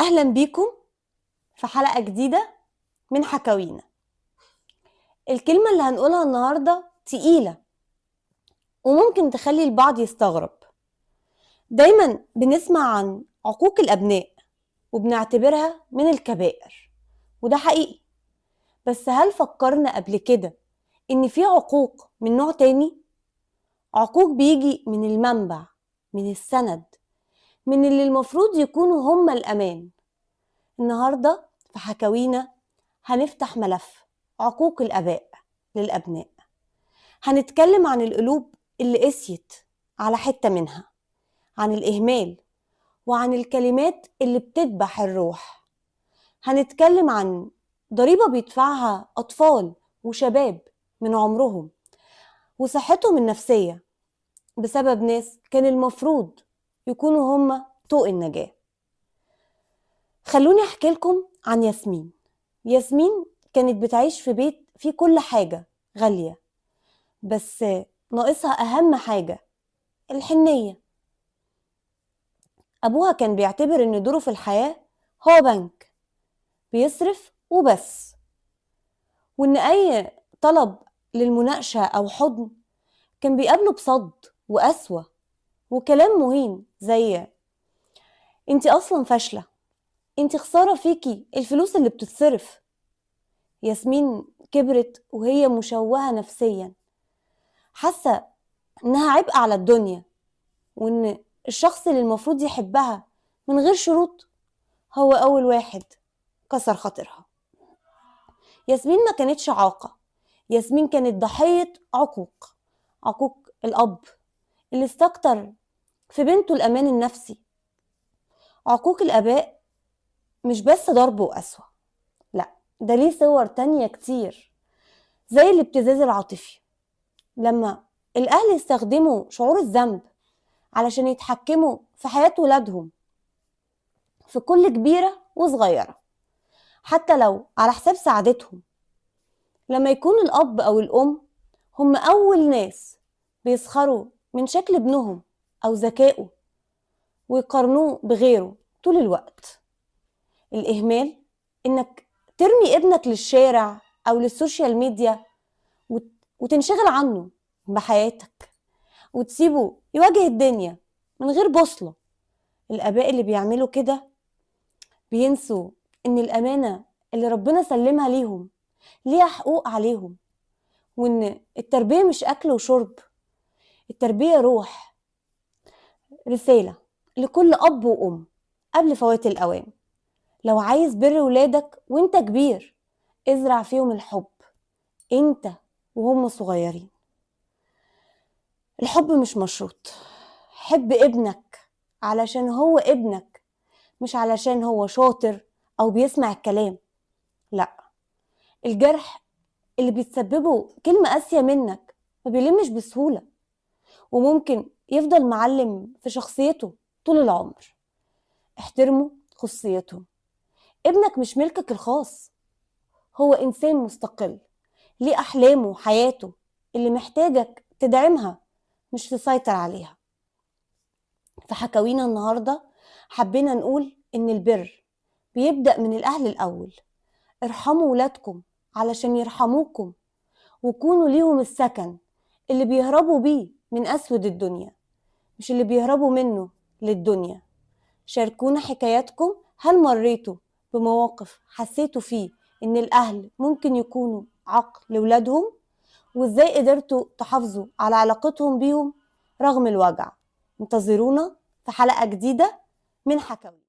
أهلا بيكم في حلقة جديدة من حكاوينا. الكلمة اللي هنقولها النهاردة تقيلة وممكن تخلي البعض يستغرب. دايما بنسمع عن عقوق الأبناء وبنعتبرها من الكبائر، وده حقيقي. بس هل فكرنا قبل كده إن في عقوق من نوع تاني؟ عقوق بيجي من المنبع، من السند، من اللي المفروض يكونوا هم الأمان. النهاردة في حكاوينا هنفتح ملف عقوق الآباء للأبناء. هنتكلم عن القلوب اللي قسيت على حتة منها، عن الإهمال، وعن الكلمات اللي بتذبح الروح. هنتكلم عن ضريبة بيدفعها أطفال وشباب من عمرهم وصحتهم النفسية بسبب ناس كان المفروض يكونوا هم طوق النجاة. خلوني أحكي لكم عن ياسمين. ياسمين كانت بتعيش في بيت فيه كل حاجة غالية، بس ناقصها أهم حاجة، الحنية. أبوها كان بيعتبر إن دوره في الحياة هو بنك بيصرف وبس، وإن أي طلب للمناقشة أو حضن كان بيقابله بصد وقسوة وكلام مهين زي انتي أصلا فاشلة، انتي خسارة فيكي الفلوس اللي بتتصرف. ياسمين كبرت وهي مشوهة نفسيا، حاسة إنها عبء على الدنيا، وإن الشخص اللي المفروض يحبها من غير شروط هو أول واحد كسر خاطرها. ياسمين ما كانتش عاقة، ياسمين كانت ضحية عقوق الأب اللي استكتر في بنته الأمان النفسي. عقوق الآباء مش بس ضرب وقسوة، لا، ده ليه صور تانية كتير، زي الابتزاز العاطفي، لما الأهل يستخدموا شعور الذنب علشان يتحكموا في حياة ولادهم في كل كبيرة وصغيرة، حتى لو على حساب سعادتهم. لما يكون الأب أو الأم هم أول ناس بيسخروا من شكل ابنهم أو ذكائه ويقارنوه بغيره طول الوقت. الإهمال، إنك ترمي ابنك للشارع أو للسوشيال ميديا وتنشغل عنه بحياتك وتسيبه يواجه الدنيا من غير بوصلة. الآباء اللي بيعملوا كده بينسوا إن الأمانة اللي ربنا سلمها ليهم ليها حقوق عليهم، وإن التربية مش أكل وشرب، التربية روح. رسالة لكل أب وأم قبل فوات الأوان: لو عايز بر ولادك وإنت كبير، ازرع فيهم الحب إنت وهم صغيرين. الحب مش مشروط، حب ابنك علشان هو ابنك، مش علشان هو شاطر أو بيسمع الكلام. لا، الجرح اللي بيتسببه كلمة قاسية منك ما بيلمش بسهولة، وممكن يفضل معلم في شخصيته طول العمر. احترموا خصوصيتهم. ابنك مش ملكك الخاص، هو إنسان مستقل ليه أحلامه وحياته اللي محتاجك تدعمها مش تسيطر عليها. في حكاوينا النهاردة حبينا نقول إن البر بيبدأ من الأهل الأول. ارحموا ولادكم علشان يرحموكم، وكونوا ليهم السكن اللي بيهربوا بيه من أسود الدنيا، مش اللي بيهربوا منه للدنيا. شاركونا حكاياتكم. هل مريتوا بمواقف حسيتوا فيه إن الأهل ممكن يكونوا عقل لولادهم؟ وإزاي قدرتوا تحافظوا على علاقتهم بيهم رغم الوجع؟ انتظرونا في حلقة جديدة من حكاوي.